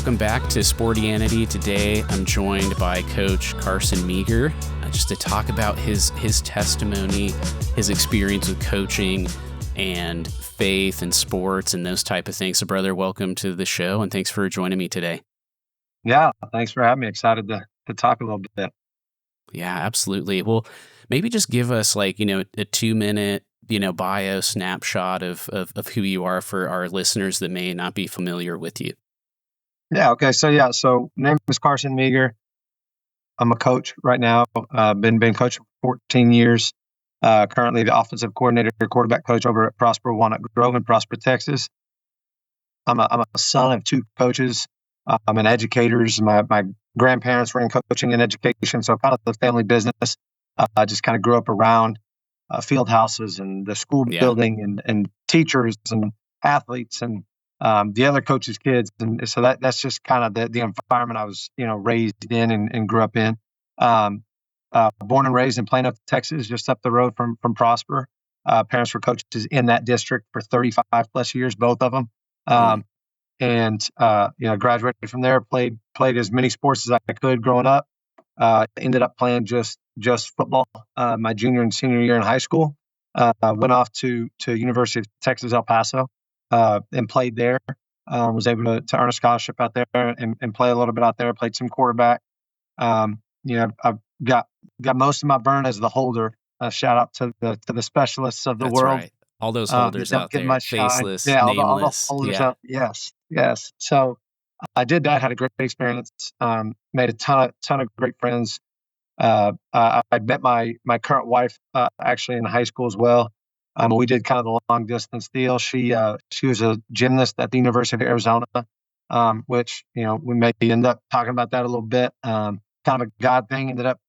Welcome back to Sportianity. Today, I'm joined by Coach Carson Meger, just to talk about his testimony, his experience with coaching and faith and sports and those type of things. So, brother, welcome to the show, and thanks for joining me today. Yeah, thanks for having me. Excited to talk a little bit. Yeah, absolutely. Well, maybe just give us a 2-minute, bio snapshot of who you are for our listeners that may not be familiar with you. Yeah. Okay. So name is Carson Meger. I'm a coach right now. Been coaching for 14 years. Currently the offensive coordinator, quarterback coach over at Prosper Walnut Grove in Prosper, Texas. I'm a son of two coaches. I'm an educators. My grandparents were in coaching and education, so kind of the family business. I just kind of grew up around field houses and the school building and teachers and athletes and the other coaches' kids. And so that's just kind of the environment I was, raised in and grew up in. Born and raised in Plano, Texas, just up the road from Prosper. Parents were coaches in that district for 35 plus years, both of them. Graduated from there, played as many sports as I could growing up. Ended up playing just football my junior and senior year in high school. Went off to University of Texas, El Paso, and played there. Was able to earn a scholarship out there and play a little bit out there. Played some quarterback. I've got most of my burn as the holder. Shout out to the specialists of the world. Right. All those holders out there, faceless, all nameless. the holders out. Yes. So I did that. Had a great experience. Made a ton of great friends. I met my current wife actually in high school as well. We did kind of the long distance deal. She was a gymnast at the University of Arizona, which we may end up talking about that a little bit. Kind of a God thing. Ended up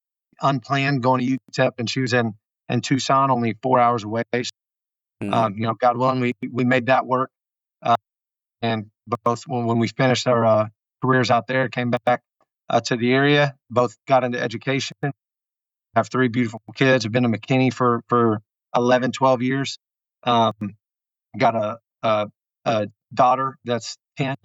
unplanned going to UTEP, and she was in Tucson, only 4 hours away. God willing, we made that work. And both when we finished our careers out there, came back to the area. Both got into education. Have 3 beautiful kids. Have been to McKinney for 11, 12 years. Got a daughter that's 10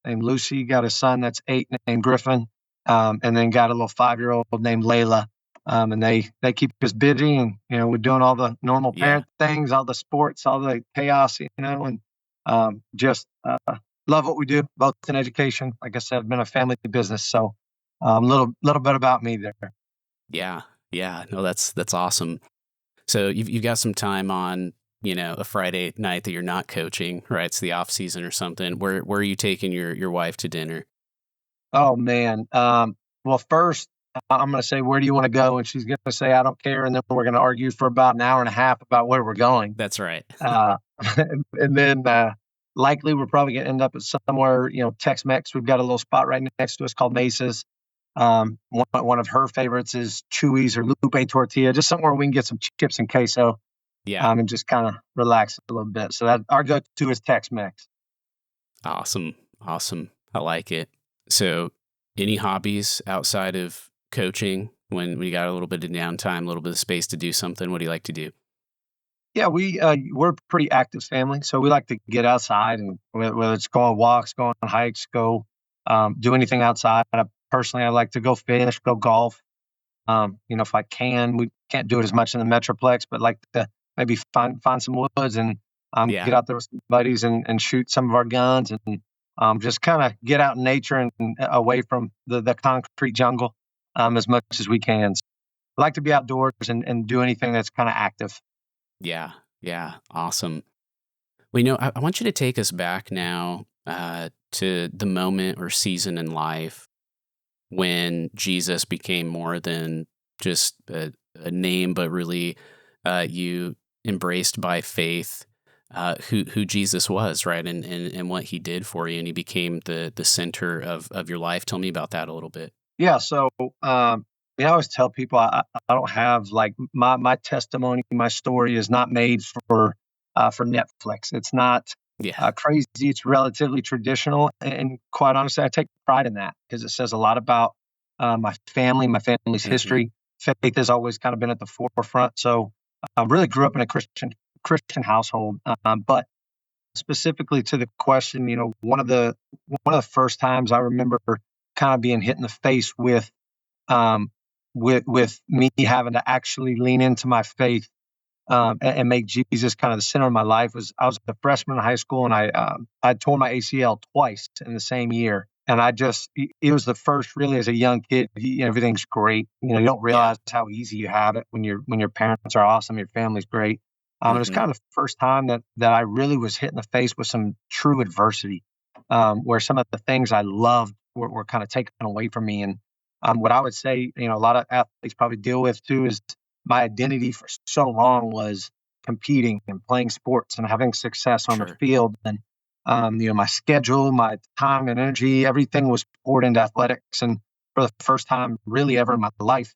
named Lucy. Got a son that's 8 named Griffin. And then got a little 5-year-old named Layla. And they keep us busy, and we're doing all the normal parent things, all the sports, all the chaos, and just love what we do, both in education. Like I said, I've been a family business, so a little bit about me there. Yeah, no, that's awesome. So you've got some time on a Friday night that you're not coaching, right? It's the off season or something. Where are you taking your wife to dinner? Oh man, well first, I'm going to say, where do you want to go? And she's going to say, I don't care. And then we're going to argue for about an hour and a half about where we're going. That's right. And then likely we're probably going to end up at somewhere, Tex-Mex. We've got a little spot right next to us called Mesa's. One of her favorites is Chuy's or Lupe Tortilla, just somewhere we can get some chips and queso. And just kind of relax a little bit. So that our go-to is Tex-Mex. Awesome. I like it. So any hobbies outside of coaching when we got a little bit of downtime, a little bit of space to do something? What do you like to do? Yeah, we're a pretty active family, so we like to get outside, and whether it's go on walks, go on hikes, go do anything outside. Personally, I like to go fish, go golf. If I can, we can't do it as much in the Metroplex, but like to maybe find some woods and get out there with some buddies and shoot some of our guns and just kind of get out in nature and away from the concrete jungle as much as we can. So I like to be outdoors and do anything that's kind of active. Yeah. Awesome. Well, I want you to take us back now to the moment or season in life when Jesus became more than just a name, but really you embraced by faith who Jesus was, right? And what he did for you, and he became the center of your life. Tell me about that a little bit. Yeah. So, I always tell people I don't have like my testimony, my story is not made for Netflix. It's not crazy. It's relatively traditional. And quite honestly, I take pride in that because it says a lot about my family's history. Faith has always kind of been at the forefront. So I really grew up in a Christian household. But specifically to the question, one of the first times I remember kind of being hit in the face um, with me having to actually lean into my faith, and make Jesus kind of the center of my life was I was a freshman in high school, and I tore my ACL twice in the same year. And it was the first really as a young kid, everything's great. You don't Yeah. realize how easy you have it when your parents are awesome, your family's great. It was Mhm. kind of the first time that I really was hit in the face with some true adversity, where some of the things I loved were kind of taken away from me. And what I would say, a lot of athletes probably deal with too is my identity for so long was competing and playing sports and having success on the Sure. field. And my schedule, my time and energy, everything was poured into athletics. And for the first time really ever in my life,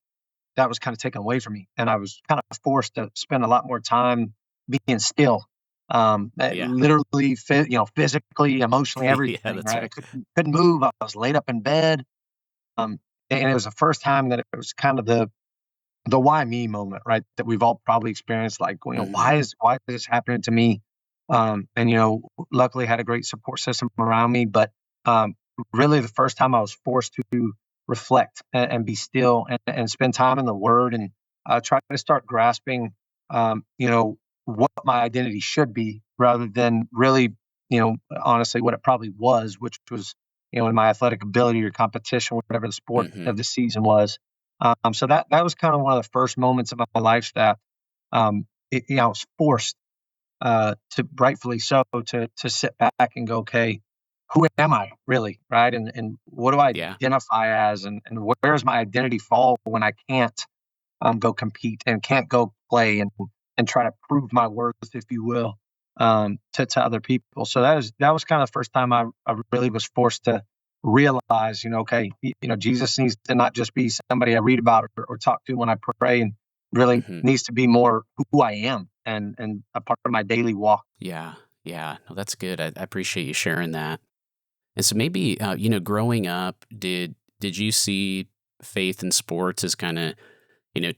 that was kind of taken away from me. And I was kind of forced to spend a lot more time being still. Yeah. Literally, physically, emotionally, Yeah, everything. that's Right, I right. couldn't move. I was laid up in bed, and it was the first time that it was kind of the why me moment, right? That we've all probably experienced, like, Mhm. why is this happening to me? And luckily had a great support system around me, but um, really the first time I was forced to reflect and be still and spend time in the Word and try to start grasping, what my identity should be, rather than really, honestly, what it probably was, which was, in my athletic ability or competition, whatever the sport Mhm. of the season was. So that was kind of one of the first moments of my life that I was forced, to rightfully so, to sit back and go, okay, who am I really, right? And what do I Yeah. identify as, and where does my identity fall when I can't go compete and can't go play and try to prove my worth, if you will, to other people. So that was kind of the first time I really was forced to realize, okay, Jesus needs to not just be somebody I read about or talk to when I pray, and really Mhm. needs to be more who I am and a part of my daily walk. Yeah. Yeah. No, that's good. I appreciate you sharing that. And so maybe, growing up, did you see faith and sports as kinda,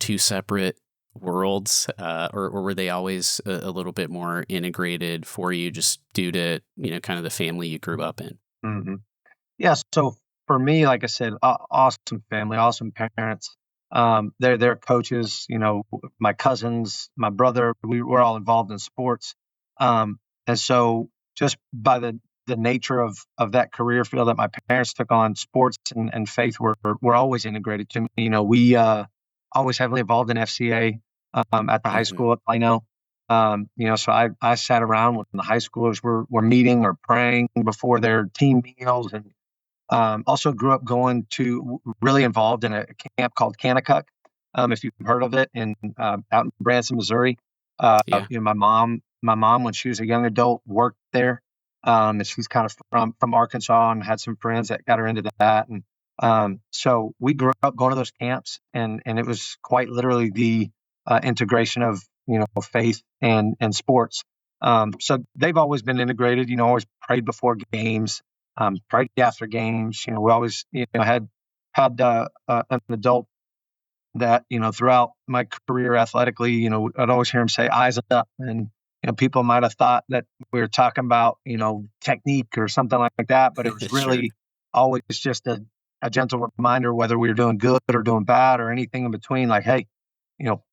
two separate worlds, or were they always a little bit more integrated for you just due to, kind of the family you grew up in? Mhm. Yeah, so for me, like I said, awesome family, awesome parents. They're coaches. My cousins, my brother, we're all involved in sports, and so just by the nature of that career field that my parents took on, sports and faith were always integrated to me. We always heavily involved in FCA, at the high Mhm. school at Plano. So I sat around when the high schoolers were meeting or praying before their team meals, and also grew up going to really involved in a camp called Kanakuk, if you've heard of it, in out in Branson, Missouri. Yeah. My mom, when she was a young adult, worked there. And she's kind of from Arkansas and had some friends that got her into that. And so we grew up going to those camps, and it was quite literally the integration of faith and sports. So they've always been integrated. Always prayed before games, prayed after games. We always, had an adult that, throughout my career athletically, I'd always hear him say, "Eyes up," and people might have thought that we were talking about, technique or something like that, but it was Sure. really always just a gentle reminder, whether we were doing good or doing bad or anything in between. Like, hey,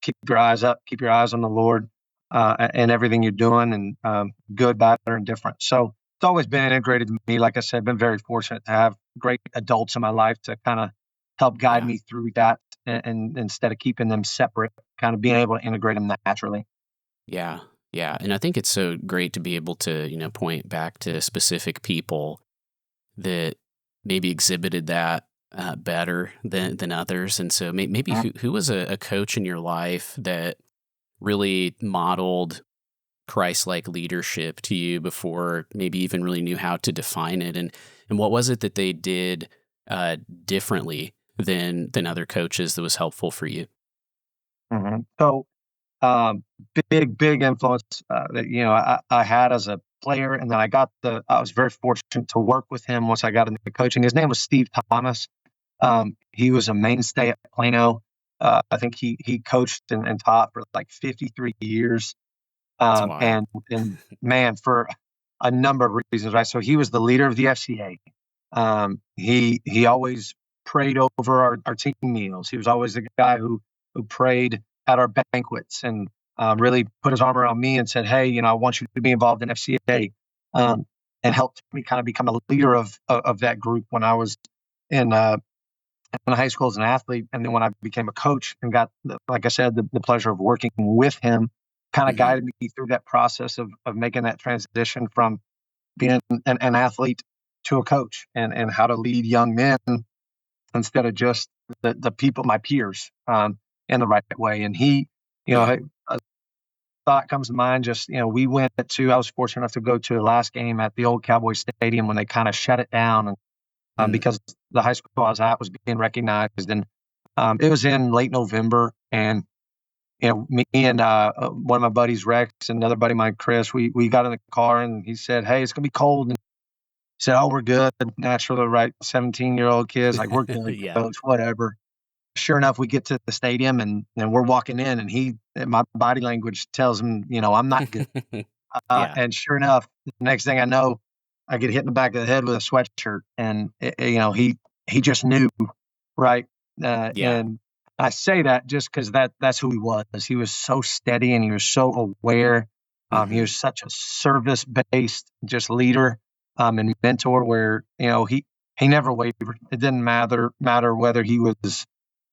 keep your eyes up, keep your eyes on the Lord, and everything you're doing, and good, bad, or indifferent. So it's always been integrated to me. Like I said, been very fortunate to have great adults in my life to kind of help guide Yeah. me through that, and instead of keeping them separate, kind of being able to integrate them naturally. Yeah. Yeah. And I think it's so great to be able to, point back to specific people that maybe exhibited that better than others. And so maybe Mhm. who was a coach in your life that really modeled Christ-like leadership to you before maybe even really knew how to define it? And what was it that they did differently than other coaches that was helpful for you? So, um, big influence that I had as a player, and then I was very fortunate to work with him once I got into coaching. His name was Steve Thomas. He was a mainstay at Plano. I think he coached and taught for like 53 years. It's wild. And man, for a number of reasons, right? So he was the leader of the FCA. He always prayed over our team meals. He was always the guy who prayed at our banquets and really put his arm around me and said, "Hey, I want you to be involved in FCA," and helped me kind of become a leader of that group when I was in high school as an athlete, and then when I became a coach and got, like I said, the pleasure of working with him, kind of Hmm. guided me through that process of making that transition from being an athlete to a coach, and how to lead young men instead of just the people, my peers, in the right way. And he, Yeah. a thought comes to mind. Just I was fortunate enough to go to the last game at the old Cowboy Stadium when they kind of shut it down, and Mm. because the high school I was at was being recognized, and it was in late November, and me and one of my buddies, Rex, and another buddy of mine, Chris, we got in the car, and he said, "Hey, it's gonna be cold." And he said, "Oh, we're good." Naturally, right? 17-year-old kids, like, "We're good, Yeah. coach, whatever." Sure enough, we get to the stadium, and we're walking in, and my body language tells him, I'm not good. Yeah. And sure enough, the next thing I know, I get hit in the back of the head with a sweatshirt, and he just knew, right? Yeah. And I say that just because that's who he was. He was so steady and he was so aware. He Hmm. was such a service based just leader, and mentor. Where he never wavered. It didn't matter whether he was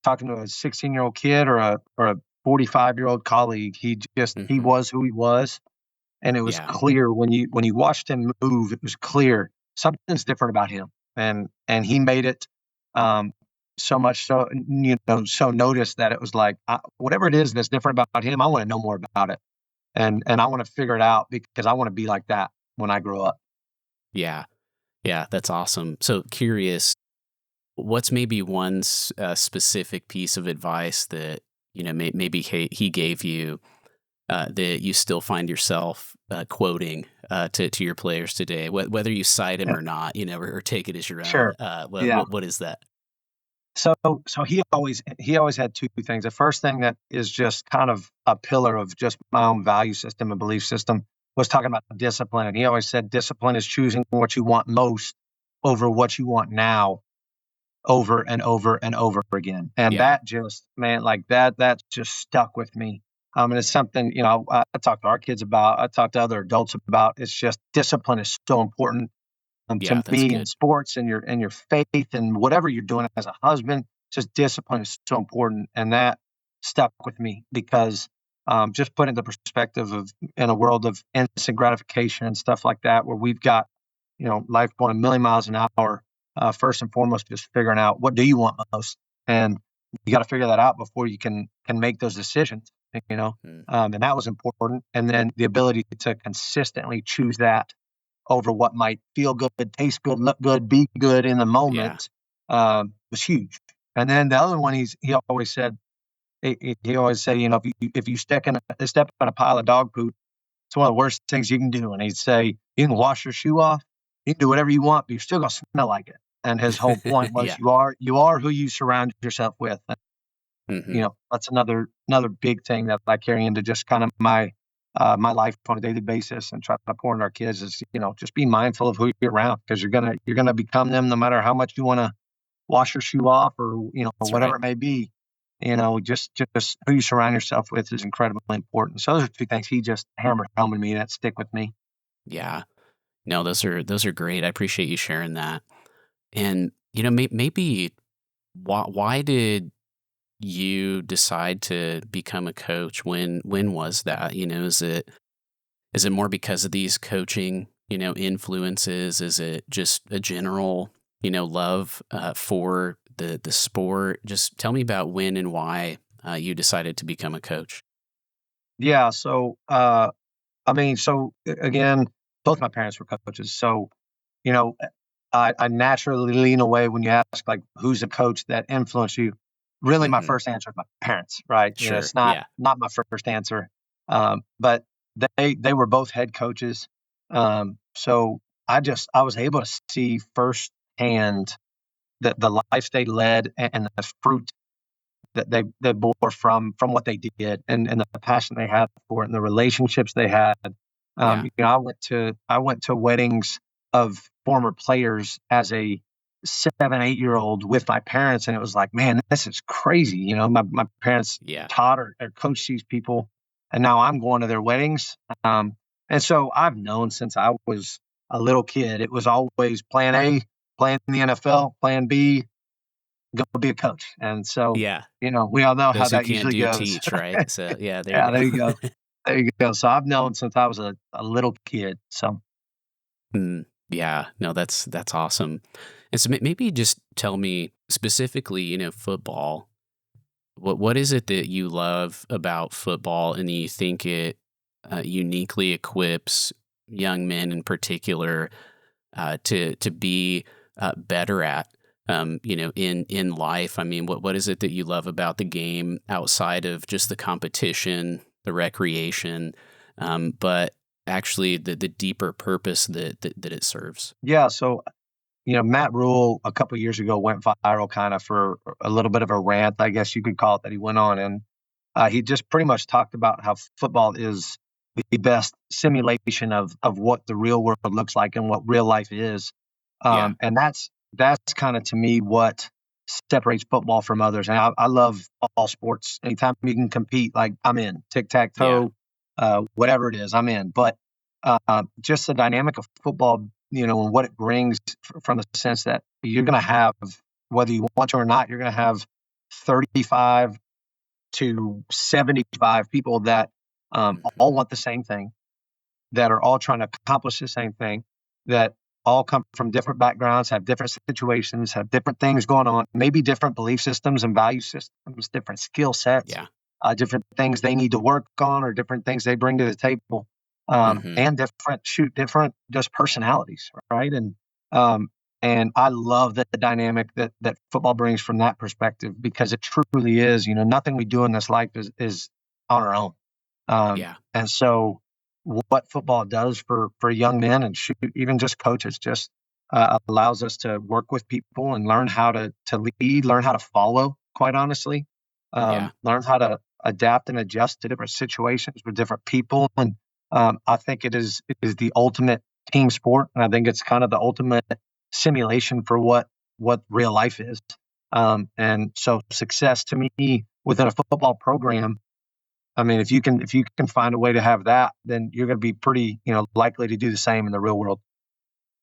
talking to a 16-year-old kid or a 45-year-old colleague. He Hmm. was who he was, and it was Yeah. clear when you watched him move. It was clear something's different about him, and he made it, um, so much so, so noticed that it was like, whatever it is that's different about him, I want to know more about it, and I want to figure it out because I want to be like that when I grow up. Yeah. Yeah. That's awesome. So curious, what's maybe one specific piece of advice that maybe he gave you that you still find yourself quoting to your players today, whether you cite him Yeah, or not, or take it as your own. sure. Yeah. What is that? So he always had two things. The first thing that is just kind of a pillar of just my own value system and belief system was talking about discipline. And he always said discipline is choosing what you want most over what you want now, over and over and over again. And Yeah. that just, man, like that just stuck with me. And it's something, I talk to our kids about, I talk to other adults about. It's just discipline is so important, Yeah. to That's me, in good. sports and your faith and whatever you're doing as a husband. Just discipline is so important, and that stuck with me because, just put into perspective of in a world of instant gratification and stuff like that, where we've got life going a million miles an hour. First and foremost, just figuring out what do you want most, and you got to figure that out before you can make those decisions. You know, Mm. and that was important. And then the ability to consistently choose that over what might feel good, taste good, look good, be good in the Yeah. moment, was huge. And then the other one, he always said, he always said, if you step in a pile of dog poop, it's one of the worst things you can do. And he'd say, you can wash your shoe off, you can do whatever you want, but you're still gonna smell like it. And his whole point was, Yeah. you are who you surround yourself with. Hmm. That's another big thing that I carry into just kind of my life on a daily basis, and try to pour into our kids is, just be mindful of who you're around, because you're gonna become them no matter how much you want to wash your shoe off, or That's whatever right. it may be. Just who you surround yourself with is incredibly important. So those are two things he just hammered home to me that stick with me. Yeah. No, those are great. I appreciate you sharing that. And maybe why did you decide to become a coach? When was that? Is it more because of these coaching influences? Is it just a general love for the sport? Just tell me about when and why you decided to become a coach. Yeah. So I mean, again, both my parents were coaches, so you know I naturally lean away when you ask, like, who's a coach that influenced you. Really, my Hmm. first answer is my parents, right? Sure. It's not Yeah. not my first answer, but they were both head coaches, so I was able to see firsthand the life they led, and the fruit that they bore from what they did, and the passion they had for it, and the relationships they had. Yeah. I went to weddings of former players as a 7, 8-year-old with my parents, and it was like, man, this is crazy. My parents Yeah. taught or coached these people, and now I'm going to their weddings. And so I've known since I was a little kid, it was always plan A, playing in the NFL, plan B, go be a coach. And so, Yeah. we all know how Those who that can't usually do goes. teach, right? So, yeah, there Yeah, you there you go. go. There you go. So I've known since I was a little kid. So Mm, yeah, no, that's awesome. And so maybe just tell me specifically, football. What is it that you love about football, and you think it uniquely equips young men in particular to be better at, in life? I mean, what is it that you love about the game outside of just the competition, the recreation, but actually the deeper purpose that it serves? yeah, so Matt Rule a couple years ago went viral kind of for a little bit of a rant, I guess you could call it, that he went on, and he just pretty much talked about how football is the best simulation of what the real world looks like and what real life is. Yeah, And that's kind of to me what separates football from others. And I love all sports. Anytime you can compete, like I'm in tic tac yeah, toe, whatever it is, I'm in. But just the dynamic of football, and what it brings from the sense that you're going to have, whether you want to or not, you're going to have 35 to 75 people that hmm, all want the same thing, that are all trying to accomplish the same thing, that all come from different backgrounds, have different situations, have different things going on, maybe different belief systems and value systems, different skill sets, yeah, different things they need to work on, or different things they bring to the table, hmm, and different just personalities, right? Um, and I love the dynamic that football brings from that perspective, because it truly is, nothing we do in this life is on our own. yeah, And so what football does for young men, and shoot, even just coaches, just allows us to work with people and learn how to lead, learn how to follow. Quite honestly, yeah, learn how to adapt and adjust to different situations with different people. And I think it is the ultimate team sport, and I think it's kind of the ultimate simulation for what real life is. And so success to me within a football program, I mean, if you can find a way to have that, then you're going to be pretty, likely to do the same in the real world.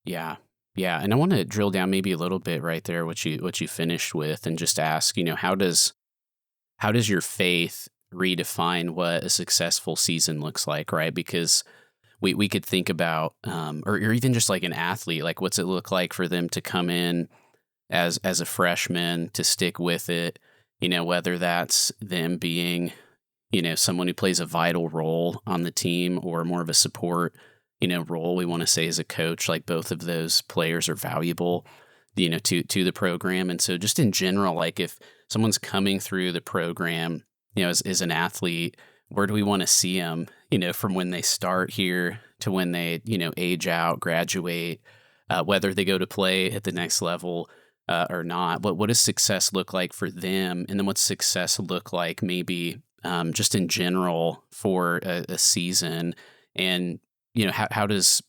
yeah, yeah. And I want to drill down maybe a little bit right there, what you finished with, and just ask, how does your faith redefine what a successful season looks like, right? Because we could think about, or even just like an athlete, like what's it look like for them to come in as a freshman, to stick with it, whether that's them being, someone who plays a vital role on the team, or more of a support, role. We want to say as a coach, like both of those players are valuable, to the program. And so just in general, like if someone's coming through the program, as an athlete, where do we want to see them, from when they start here to when they, age out, graduate, whether they go to play at the next level or not? What does success look like for them? And then what's success look like maybe just in general for a season? And, how does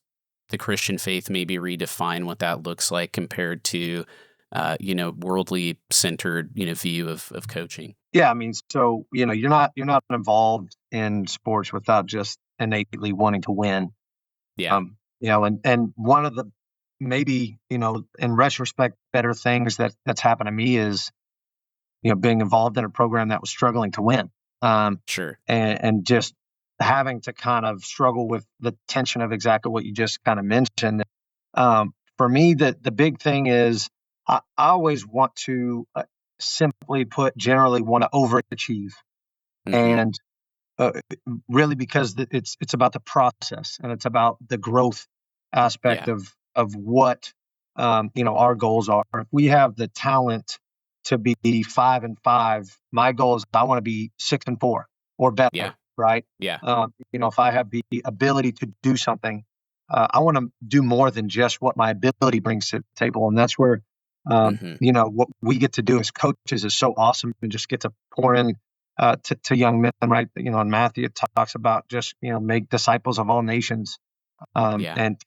the Christian faith maybe redefine what that looks like compared to, worldly centered, view of coaching? Yeah, I mean, so you're not involved in sports without just innately wanting to win. Yeah, And one of the, maybe, in retrospect, better things that's happened to me is, being involved in a program that was struggling to win, sure. and just having to kind of struggle with the tension of exactly what you just kind of mentioned. For me, the big thing is I always want to, simply put, generally want to overachieve, Hmm. and uh, really, because it's about the process, and it's about the growth aspect Yeah, of what, our goals are. If we have the talent to be 5-5, my goal is I want to be 6-4 or yeah, better, right? yeah. If I have the ability to do something, I want to do more than just what my ability brings to the table, and that's where, Hmm. what we get to do as coaches is so awesome, and just get to pour in. to young men, right? In Matthew, it talks about just, make disciples of all nations, Yeah. and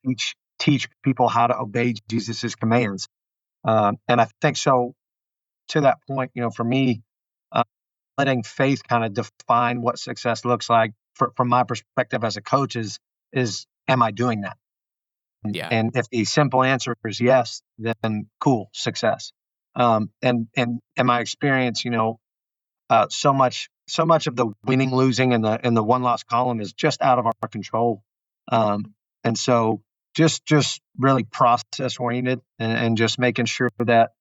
teach people how to obey Jesus's commands. And I think so. To that point, for me, uh, letting faith kind of define what success looks like from my perspective as a coach is am I doing that? Yeah. And if the simple answer is yes, then cool, success. And in my experience, so much of the winning, losing, and the one loss column is just out of our control. And so just really process oriented, and just making sure that,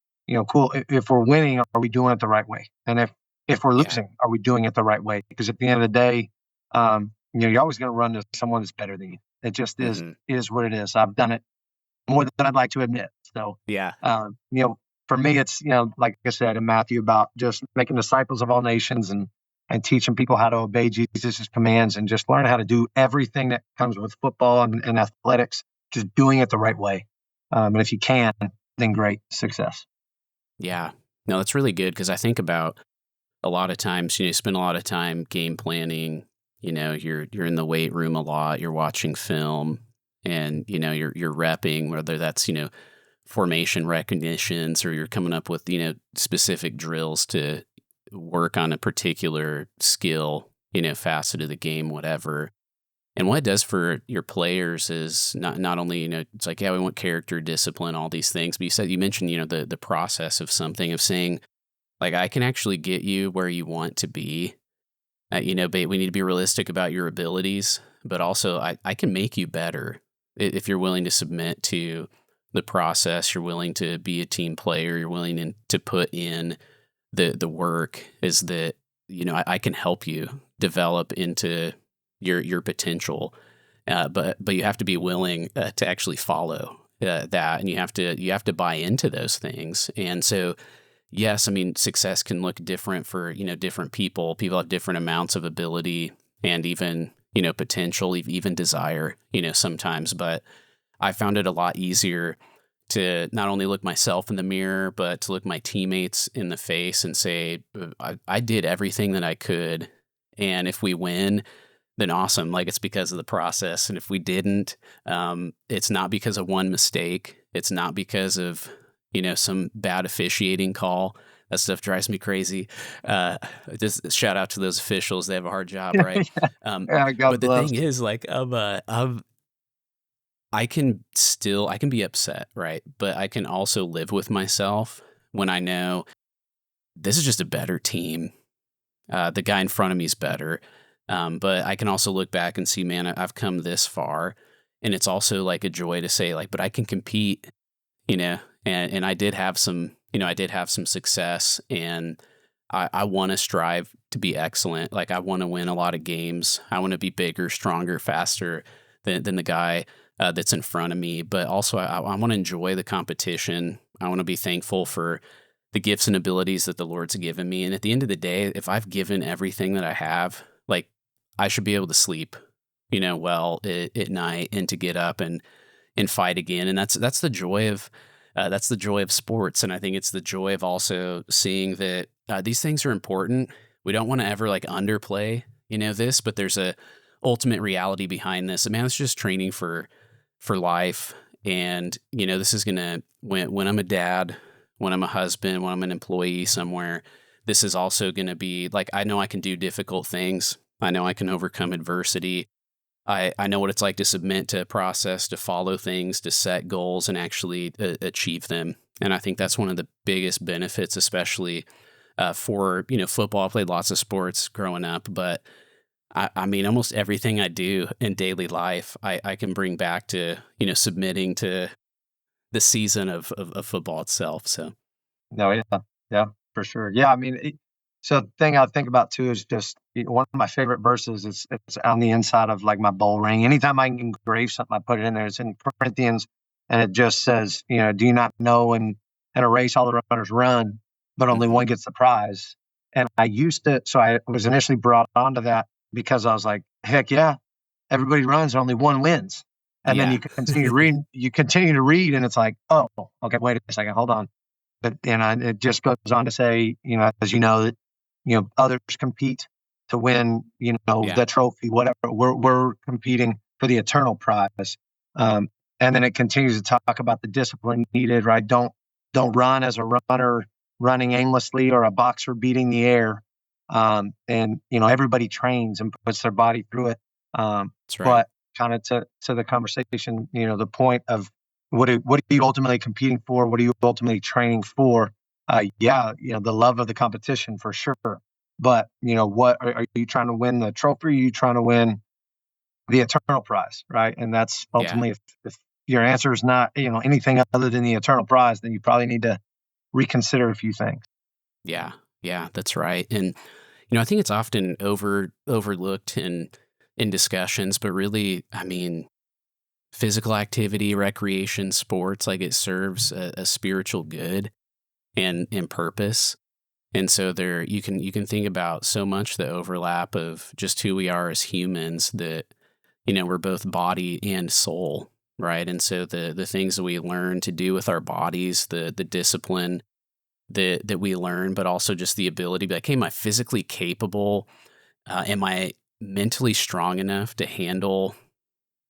cool. If we're winning, are we doing it the right way? And if we're Yeah. losing, are we doing it the right way? Because at the end of the day, you're always going to run to someone that's better than you. It just is Hmm. is what it is. I've done it more than I'd like to admit. So, Yeah. um, you know, for me, it's, like I said in Matthew, about just making disciples of all nations, and teaching people how to obey Jesus' commands, and just learn how to do everything that comes with football and athletics, just doing it the right way. And if you can, then great, success. Yeah. No, that's really good because I think about a lot of times, you spend a lot of time game planning. You're in the weight room a lot. You're watching film, and you're repping, whether that's formation recognitions, or you're coming up with specific drills to work on a particular skill, facet of the game, whatever. And what it does for your players is not only, it's like, yeah, we want character, discipline, all these things, but you mentioned, the process of something, of saying, like, I can actually get you where you want to be. But we need to be realistic about your abilities, but also I can make you better if you're willing to submit to the process. You're willing to be a team player. You're willing to put in the work. Is that I can help you develop into your potential, but you have to be willing to actually follow that, and you have to buy into those things. And so, yes, I mean, success can look different for, different people. People have different amounts of ability, and even, potential, even desire, sometimes. But I found it a lot easier to not only look myself in the mirror, but to look my teammates in the face and say, I did everything that I could. And if we win, then awesome. Like, it's because of the process. And if we didn't, it's not because of one mistake. It's not because of, some bad officiating call. That stuff drives me crazy. Uh, just shout out to those officials. They have a hard job, right? Um, Yeah, God but the bless. thing is, like, I can be upset, right? But I can also live with myself when I know this is just a better team. The guy in front of me is better. But I can also look back and see, man, I've come this far. And it's also like a joy to say, like, but I can compete, and I did have some success, and I want to strive to be excellent. Like, I want to win a lot of games. I want to be bigger, stronger, faster than the guy that's in front of me. But also, I want to enjoy the competition. I want to be thankful for the gifts and abilities that the Lord's given me. And at the end of the day, if I've given everything that I have, like, I should be able to sleep, well at night, and to get up and fight again. And that's the joy of sports. And I think it's the joy of also seeing that these things are important. We don't want to ever like underplay, this, but there's a ultimate reality behind this. And man, it's just training for life. And this is gonna, when I'm a dad, when I'm a husband, when I'm an employee somewhere, this is also gonna be like, I know I can do difficult things. I know I can overcome adversity. I know what it's like to submit to a process, to follow things, to set goals, and actually achieve them. And I think that's one of the biggest benefits, especially for football. I played lots of sports growing up, but I mean, almost everything I do in daily life, I can bring back to submitting to the season of football itself. So No, yeah, yeah, for sure. Yeah, I mean, so the thing I think about too is just, one of my favorite verses. It's on the inside of like my bowl ring. Anytime I can engrave something, I put it in there. It's in Corinthians, and it just says, do you not know, in a race all the runners run, but only hmm one gets the prize. And I used to, so I was initially brought onto that because I was like, heck yeah, everybody runs, only one wins. And then yeah, you continue to read, and it's like, oh, okay, wait a second, hold on. But it just goes on to say, as you know, that others compete to win, Yeah. the trophy, whatever. We're competing for the eternal prize. Um, and then it continues to talk about the discipline needed, right? Don't run as a runner running aimlessly or a boxer beating the air. And everybody trains and puts their body through it. That's right. But kind of to the conversation, the point of what are you ultimately competing for? What are you ultimately training for? Yeah, the love of the competition for sure. But what are you trying to win the trophy? Are you trying to win the eternal prize, right? And that's Yeah. ultimately if your answer is not anything other than the eternal prize, then you probably need to reconsider a few things. Yeah. Yeah, that's right. And I think it's often overlooked in discussions, but really, I mean, physical activity, recreation, sports, like it serves a spiritual good and purpose. And so there you can think about so much the overlap of just who we are as humans that we're both body and soul, right? And so the things that we learn to do with our bodies, the discipline that we learn, but also just the ability to be like, hey, am I physically capable? Am I mentally strong enough to handle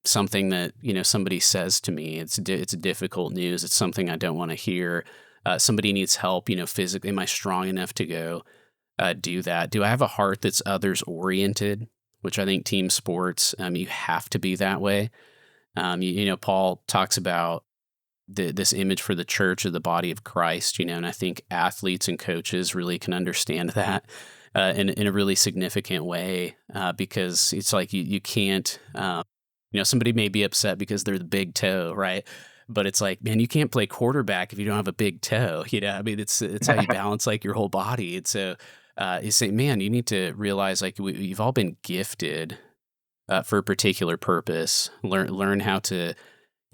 something that somebody says to me? It's difficult news. It's something I don't want to hear. Somebody needs help. Physically, am I strong enough to go do that? Do I have a heart that's others oriented? Which I think team sports, you have to be that way. Paul talks about this image for the church of the body of Christ, and I think athletes and coaches really can understand that in a really significant way because it's like you can't, somebody may be upset because they're the big toe, right? But it's like, man, you can't play quarterback if you don't have a big toe. I mean, it's how you balance like your whole body. And so you say, man, you need to realize like you've all been gifted for a particular purpose. Learn how to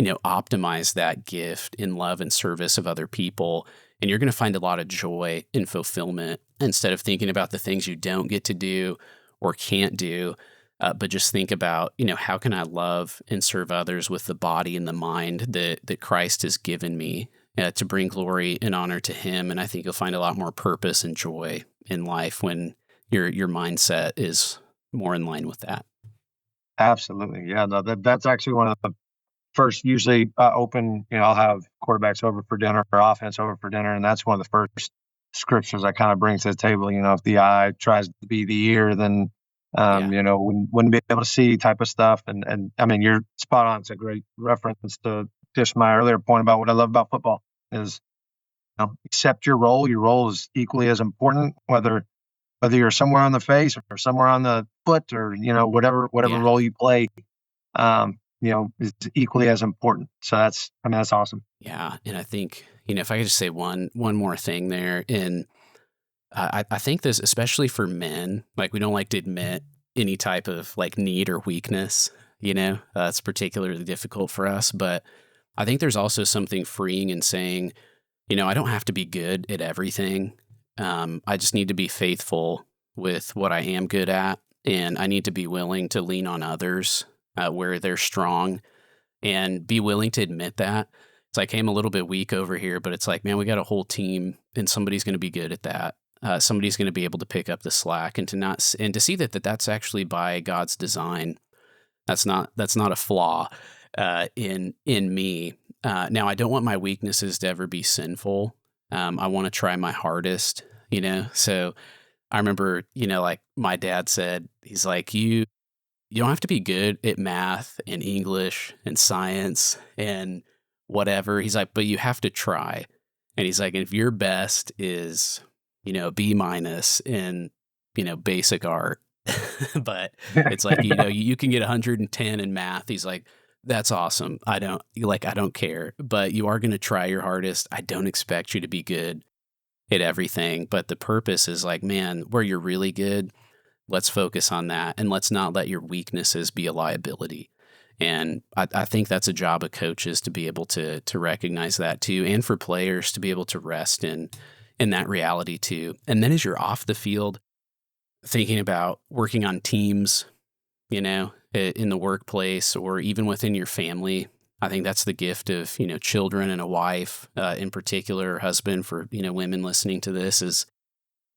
optimize that gift in love and service of other people. And you're going to find a lot of joy and fulfillment instead of thinking about the things you don't get to do or can't do. But just think about, how can I love and serve others with the body and the mind that Christ has given me to bring glory and honor to Him. And I think you'll find a lot more purpose and joy in life when your mindset is more in line with that. Absolutely, yeah. No, that's actually one of the first. Usually, open. I'll have quarterbacks over for dinner or offense over for dinner, and that's one of the first scriptures I kind of bring to the table. If the eye tries to be the ear, then Yeah. wouldn't be able to see type of stuff. And I mean, you're spot on. It's a great reference to just my earlier point about what I love about football is accept your role. Your role is equally as important, whether you're somewhere on the face or somewhere on the foot or whatever Yeah. role you play. Is equally as important. So that's awesome. Yeah. And I think, if I could just say one more thing there, and I think this, especially for men, like we don't like to admit any type of like need or weakness, it's particularly difficult for us. But I think there's also something freeing in saying, I don't have to be good at everything. I just need to be faithful with what I am good at. And I need to be willing to lean on others where they're strong and be willing to admit that. It's like, hey, I'm a little bit weak over here, but it's like, man, we got a whole team and somebody's going to be good at that. Somebody's going to be able to pick up the slack and to see that's actually by God's design. That's not a flaw in me. Now, I don't want my weaknesses to ever be sinful. I want to try my hardest, So I remember, like my dad said, he's like, you don't have to be good at math and English and science and whatever. He's like, but you have to try. And he's like, if your best is, B minus in, basic art, but it's like, you can get 110 in math. He's like, that's awesome. I don't care, but you are going to try your hardest. I don't expect you to be good at everything, but the purpose is like, man, where you're really good, let's focus on that and let's not let your weaknesses be a liability. And I think that's a job of coaches to be able to recognize that too, and for players to be able to rest in that reality too. And then as you're off the field, thinking about working on teams, in the workplace or even within your family, I think that's the gift of, children and a wife, in particular, husband for, women listening to this is,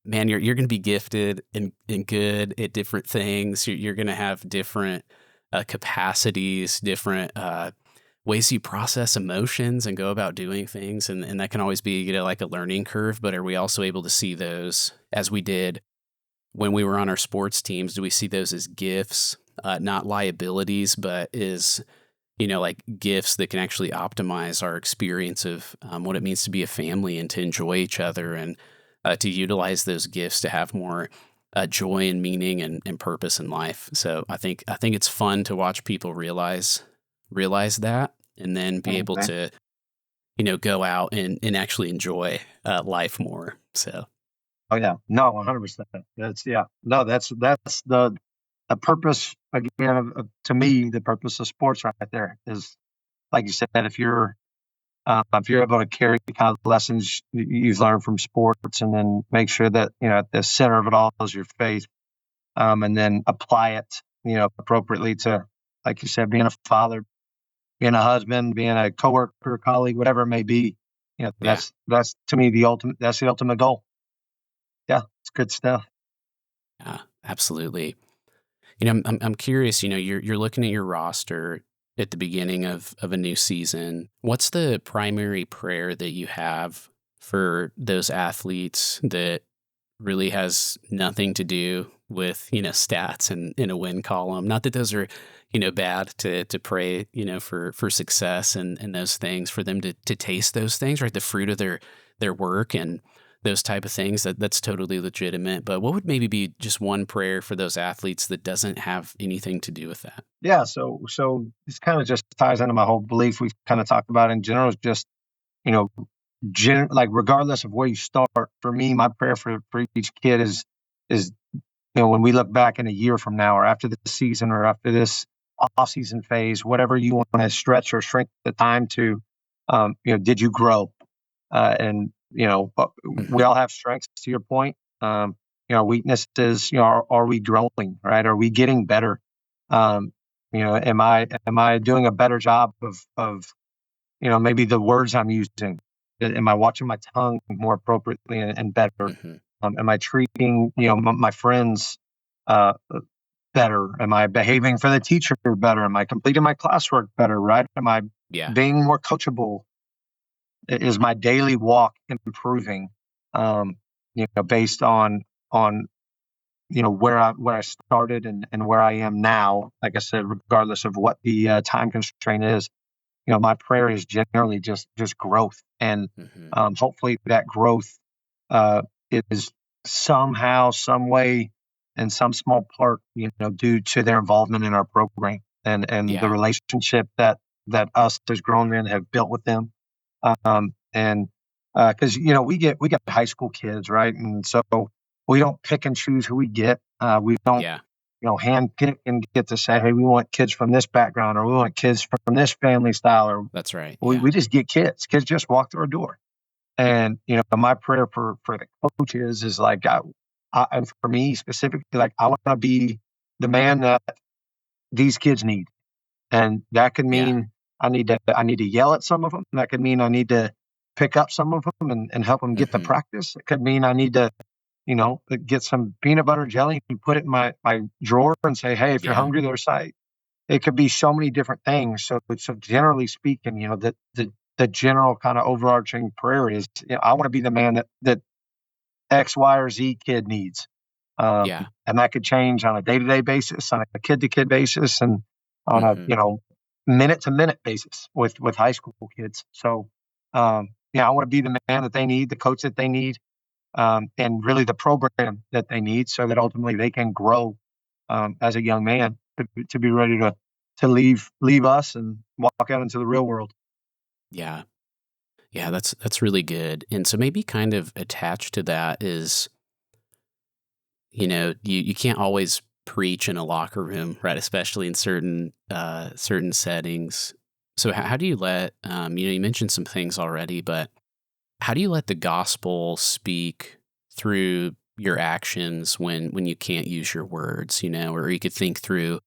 man, you're going to be gifted and good at different things. You're going to have different capacities, different ways you process emotions and go about doing things, and that can always be, like a learning curve. But are we also able to see those, as we did when we were on our sports teams? Do we see those as gifts, not liabilities, but is like gifts that can actually optimize our experience of what it means to be a family and to enjoy each other, and to utilize those gifts to have more joy and meaning and purpose in life. So I think it's fun to watch people realize that, and then be able Amen. to go out and actually enjoy life more. So Oh yeah, no, 100%. That's yeah, no, that's the purpose again to me. The purpose of sports right there is, like you said, if you're able to carry the kind of lessons you've learned from sports, and then make sure that at the center of it all is your faith, and then apply it appropriately to, like you said, being a father, being a husband, being a coworker, colleague, whatever it may be. yeah, That's to me the ultimate. That's the ultimate goal. Yeah, it's good stuff. absolutely. I'm curious. You're looking at your roster at the beginning of a new season. What's the primary prayer that you have for those athletes that really has nothing to do with stats and in a win column? Not that those are bad to pray for success and those things, for them to taste those things, right? The fruit of their work and those type of things, that's totally legitimate. But what would maybe be just one prayer for those athletes that doesn't have anything to do with that? Yeah, so this kind of just ties into my whole belief we've kind of talked about in general. Is just you know, like regardless of where you start. For me, my prayer for each kid is when we look back in a year from now, or after this season, or after this off season phase, whatever you want to stretch or shrink the time to, did you grow? And we Hmm. all have strengths, to your point. Weaknesses. Are we growing? Right? Are we getting better? Um, am I doing a better job of maybe the words I'm using? Am I watching my tongue more appropriately and better? Hmm. Am I treating my friends uh, better? Am I behaving for the teacher better? Am I completing my classwork better? Right? Am I Yeah. being more coachable? Is my daily walk improving? Based on where I started and where I am now. Like I said, regardless of what the time constraint is, my prayer is generally just growth, and Hmm. hopefully that growth uh, is somehow, some way, in some small part, due to their involvement in our program, and the Yeah. relationship that us as grown men have built with them. And because we get high school kids, right, and so we don't pick and choose who we get. We don't Yeah. hand pick and get to say, hey, we want kids from this background, or we want kids from this family style, or That's right. we, Yeah. we just get kids. Kids just walk through our door. And my prayer for the coaches is like, and for me specifically, like I want to be the man that these kids need, and that could Yeah. mean I need to yell at some of them. That could mean I need to pick up some of them and help them get the Hmm. practice. It could mean I need to get some peanut butter and jelly and put it in my drawer and say, hey, if you're Yeah. hungry, there's side. It could be so many different things. So generally speaking, the general kind of overarching prayer is, I want to be the man that X, Y, or Z kid needs. Yeah. And that could change on a day-to-day basis, on a kid-to-kid basis, and on a Hmm. minute-to-minute basis with high school kids. So I want to be the man that they need, the coach that they need, and really the program that they need, so that ultimately they can grow as a young man to be ready to leave us and walk out into the real world. Yeah. Yeah. That's really good. And so maybe kind of attached to that is, you can't always preach in a locker room, right? Especially in certain settings. So how do you let you mentioned some things already, but how do you let the gospel speak through your actions when you can't use your words, or you could think through,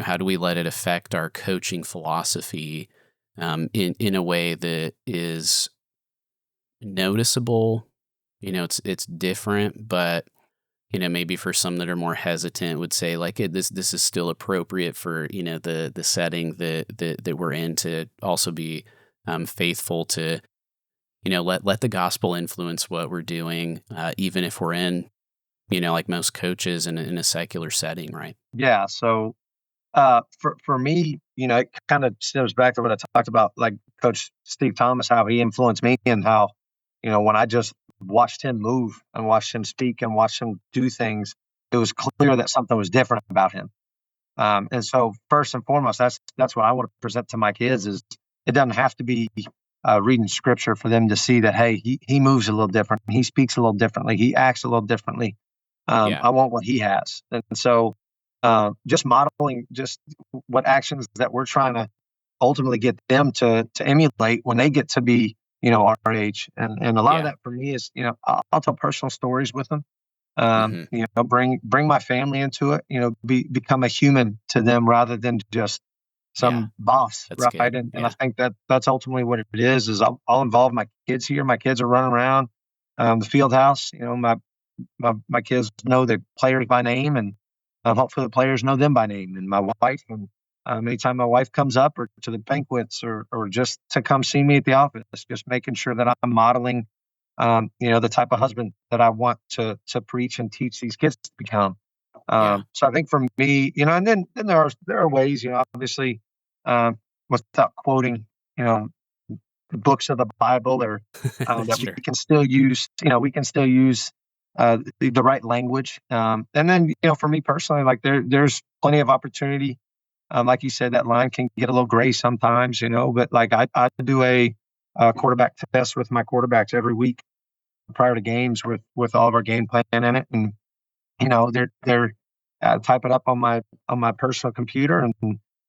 how do we let it affect our coaching philosophy in a way that is noticeable It's different, but maybe for some that are more hesitant would say like this is still appropriate for the setting that we're in to also be faithful to let the gospel influence what we're doing, even if we're in like most coaches in a secular setting, right? Yeah. So for me, it kind of stems back to what I talked about, like Coach Steve Thomas, how he influenced me, and how, when I just watched him move and watched him speak and watched him do things, it was clear that something was different about him. And so, first and foremost, that's what I want to present to my kids is it doesn't have to be reading scripture for them to see that, hey, he moves a little different, he speaks a little differently, he acts a little differently. Yeah, I want what he has, and so just modeling just what actions that we're trying to ultimately get them to emulate when they get to be our age, and a lot of yeah, that for me is I'll tell personal stories with them, hmm, bring my family into it, become a human to them rather than just yeah. some boss, That's right? good. And I Yeah, think that that's ultimately what it is I'll involve my kids here. My kids are running around the field house. My kids know the players by name, and hopefully the players know them by name. And my wife, and anytime my wife comes up or to the banquets or just to come see me at the office, just making sure that I'm modeling, the type of husband that I want to preach and teach these kids to become. yeah. So I think for me, and then there are ways, obviously, um, without quoting, you know, the books of the Bible, or that we Sure. can still use, the right language. And then, for me personally, like there's plenty of opportunity. Like you said, that line can get a little gray sometimes, but like I do a quarterback test with my quarterbacks every week prior to games with all of our game plan in it. And they're type it up on my personal computer, and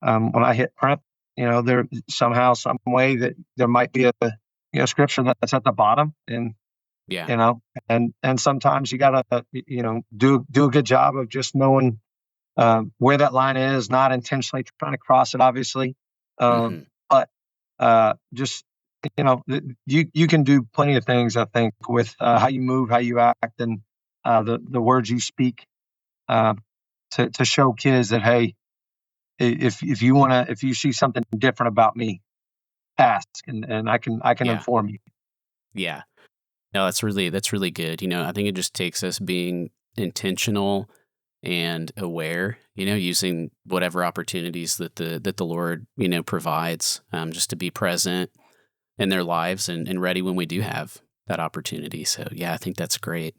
when I hit print, there somehow, some way that there might be a scripture that's at the bottom, and Yeah, you know, and sometimes you gotta do a good job of just knowing where that line is, not intentionally trying to cross it, obviously, hmm, but just you can do plenty of things, I think, with how you move, how you act, and the words you speak, uh, to show kids that, hey, if you see something different about me, ask, and I can yeah, inform you. yeah. No, that's really good. I think it just takes us being intentional and aware, using whatever opportunities that the Lord, provides, just to be present in their lives and ready when we do have that opportunity. So yeah, I think that's great.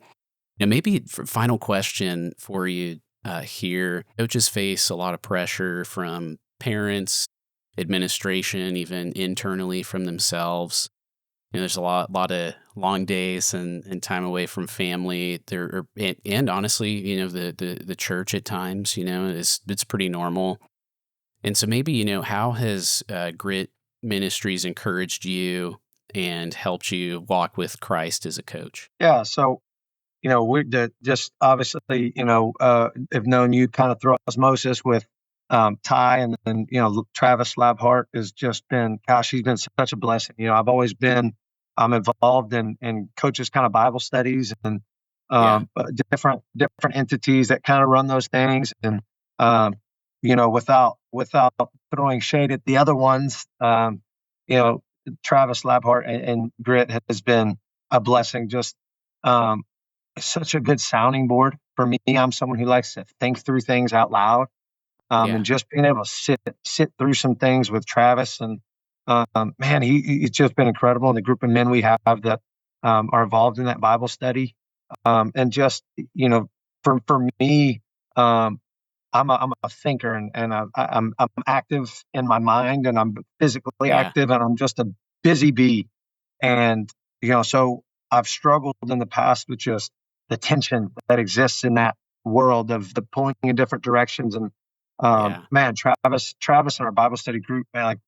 Maybe for final question for you here. Coaches face a lot of pressure from parents, administration, even internally from themselves. There's a lot of long days and time away from family. And honestly, the church at times, it's pretty normal. And so maybe, how has Grit Ministries encouraged you and helped you walk with Christ as a coach? Yeah, so we just obviously, have known you kind of through osmosis with Ty, and then Travis Labhart has just been, gosh, he's been such a blessing. I've always been involved in coaches kind of Bible studies, and Yeah, different entities that kind of run those things, and without throwing shade at the other ones, you know Travis Labhart and Grit has been a blessing. Just um, such a good sounding board for me. I'm someone who likes to think through things out loud, yeah, and just being able to sit through some things with Travis, and man, he's just been incredible. And the group of men we have that are involved in that Bible study, and just for me, um, I'm a thinker, and I'm active in my mind, and I'm physically yeah, active, and I'm just a busy bee. And so I've struggled in the past with just the tension that exists in that world of the pulling in different directions. And yeah, man, Travis and our Bible study group, man, like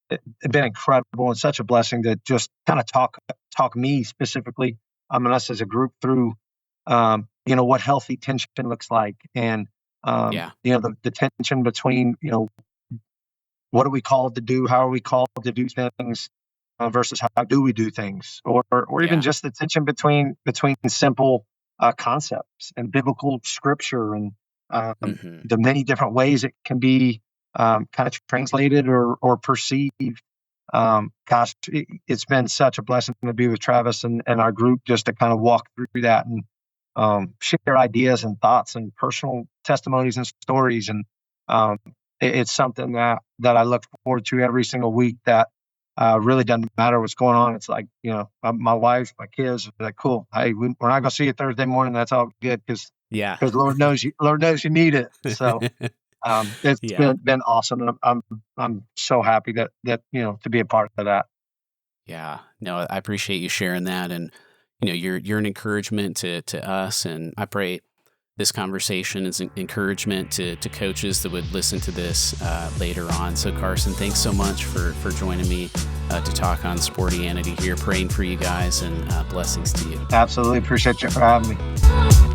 it's been incredible and such a blessing to just kind of talk me specifically, and us as a group through what healthy tension looks like, and yeah, the tension between what are we called to do, how are we called to do things, versus how do we do things, or even Yeah. just the tension between simple concepts and biblical scripture, and Hmm. the many different ways it can be kind of translated or perceived. Gosh, it's been such a blessing to be with Travis and our group, just to kind of walk through that and share ideas and thoughts and personal testimonies and stories. And um, it's something that I look forward to every single week. That really doesn't matter what's going on. It's like, my wife, my kids are like, cool. Hey, we're not going to see you Thursday morning. That's all good, Yeah. because Lord knows you need it. So it's Yeah. been awesome, and I'm so happy that to be a part of that. Yeah. No, I appreciate you sharing that. And, you're an encouragement to us. And I pray this conversation is an encouragement to coaches that would listen to this later on. So, Carson, thanks so much for joining me to talk on Sportianity here. Praying for you guys, and blessings to you. Absolutely appreciate you for having me.